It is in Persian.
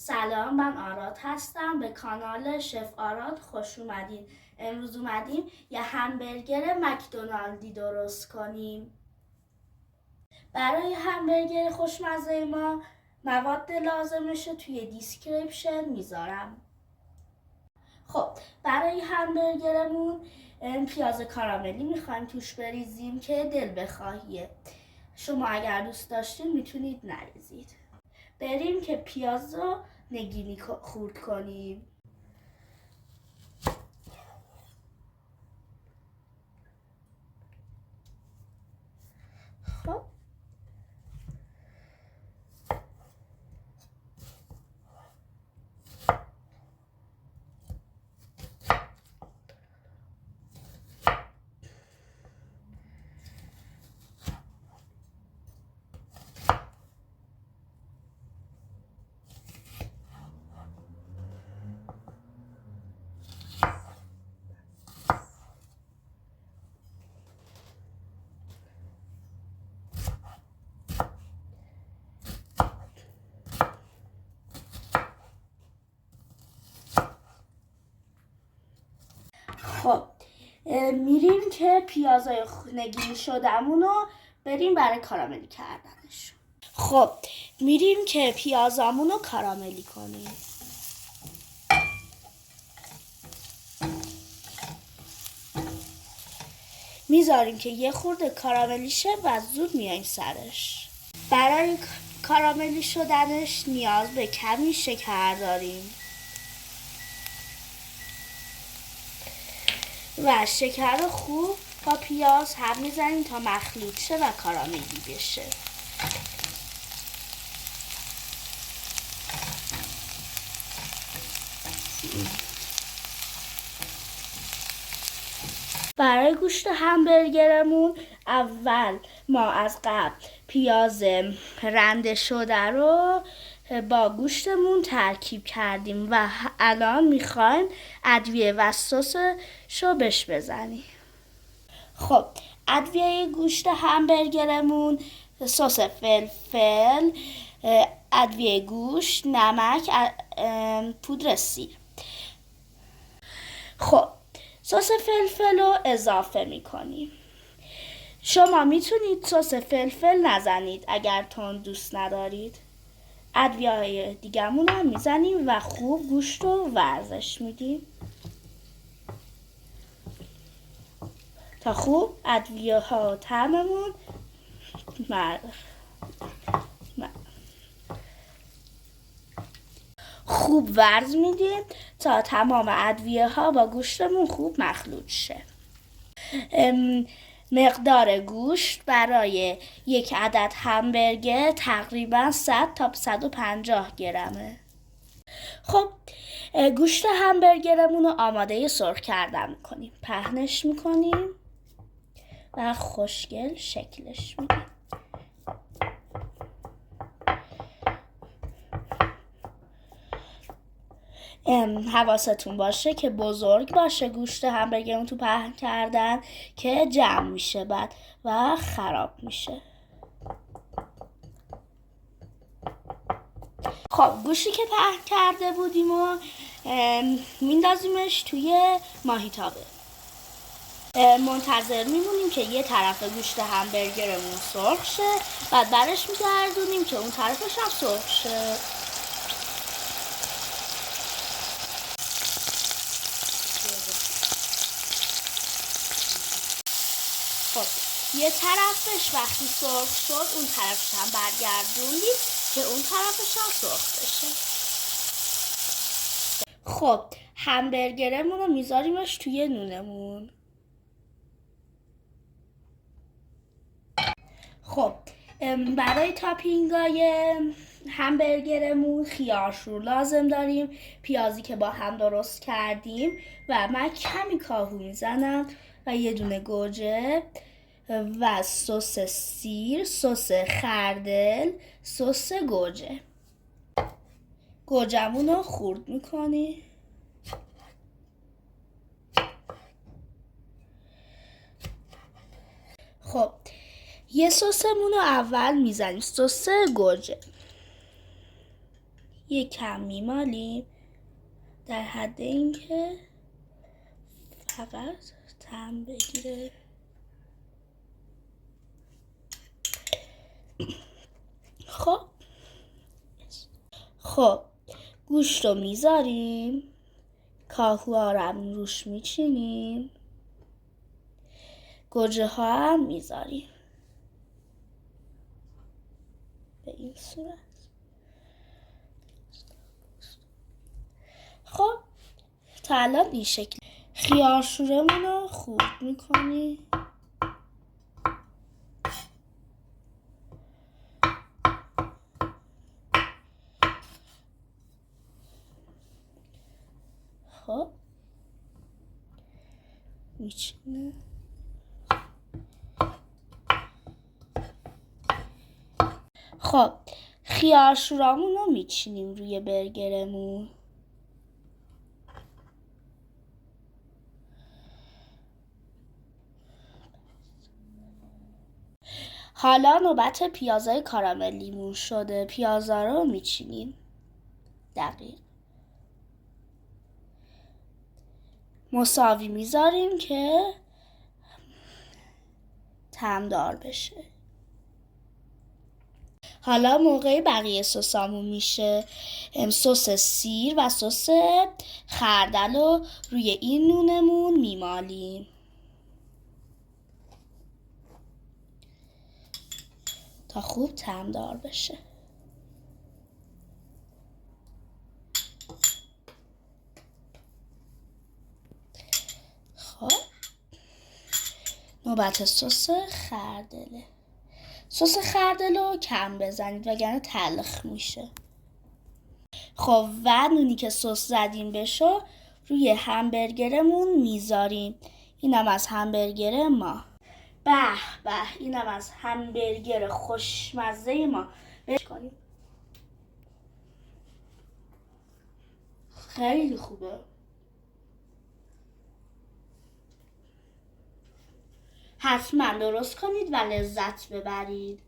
سلام، من آراد هستم. به کانال شف آراد خوش اومدین. امروز اومدیم یه همبرگر مکدونالدی درست کنیم. برای همبرگر خوشمزه ما مواد لازمش رو توی دیسکریپشن میذارم. خب برای همبرگرمون پیاز کاراملی میخوایم توش بریزیم که دل بخواهیه. شما اگر دوست داشتین میتونید نریزید. بریم که پیاز رو نگینی خورد کنیم. خب میریم که پیازای نگینی شدمون رو بریم برای کاراملی کردنش. خب میریم که پیازامون رو کاراملی کنیم. میذاریم که یه خورده کاراملی شه و زود میایم سرش. برای کاراملی شدنش نیاز به کمی شکر داریم و شکر رو خوب با پیاز هم میزنیم تا مخلوط شه و کاراملی بشه. برای گوشت همبرگرمون اول ما از قبل پیاز رنده شده رو با گوشتمون ترکیب کردیم و الان میخوایم ادویه و سسشو بهش بزنیم. خب ادویه گوشت همبرگرمون سس فلفل، ادویه گوشت، نمک، پودر سیر. خب سس فلفل رو اضافه میکنیم. شما میتونید سس فلفل نزنید اگر تند دوست ندارید. ادویه های دیگمون هم میزنیم و خوب گوشت رو ورزش میدیم تا خوب ادویه ها و طعممون خوب ورز میدیم تا تمام ادویه ها با گوشتمون خوب مخلوط شه. مقدار گوشت برای یک عدد همبرگر تقریبا 100 تا 150 گرمه. خب گوشت همبرگرمون رو آماده سرخ کردن میکنیم. پهنش میکنیم و خوشگل شکلش میدیم. حواستون باشه که بزرگ باشه گوشت همبرگرمون تو پهن کردن که جمع میشه بعد و خراب میشه. خب گوشتی که پهن کرده بودیم و میندازیمش توی ماهیتابه. منتظر میمونیم که یه طرف گوشت همبرگرمون سرخ شه، بعد برش میگردونیم که اون طرفش هم سرخ شه. خب یه طرفش وقتی سرخ شد اون طرفش هم برگردوندیم که اون طرفش هم سرخ بشه. خب همبرگرمون رو میذاریمش توی نونمون. خب برای تاپینگای همبرگرمون خیارشور لازم داریم، پیازی که با هم درست کردیم و من کمی کاهو میزنم و یه دونه گوجه و سس سیر، سس خردل، سس گوجه. گوجمون رو خورد میکنی. خب یه سسمون رو اول میزنیم، سس گوجه. کم میمالیم در حد اینکه فقط طعم بگیره. خب گوشت رو میذاریم، کاهوها رو هم روش میچینیم، گوجه ها هم میذاریم به این صورت. خب تا الان این شکل. خیارشورمون رو خورد میکنیم. خب میچینیم. خب خیارشورامون رو میچینیم روی برگرمون. حالا نوبت پیازای کاراملیمون شده. پیازا رو میچینیم دقیق مساوی میذاریم که طعمدار بشه. حالا موقع بقیه سسامون میشه. سس سیر و سس خردل رو روی این نونمون میمالیم تا خوب طعمدار بشه. خب نوبت سس خردله. سس خردل رو کم بزنید وگرنه تلخ میشه. خب و نونی که سس زدیم بشه روی همبرگرمون میذاریم. اینم از همبرگر ما. به به، اینم از همبرگر خوشمزه ما. کنیم. خیلی خوبه. حتما درست کنید و لذت ببرید.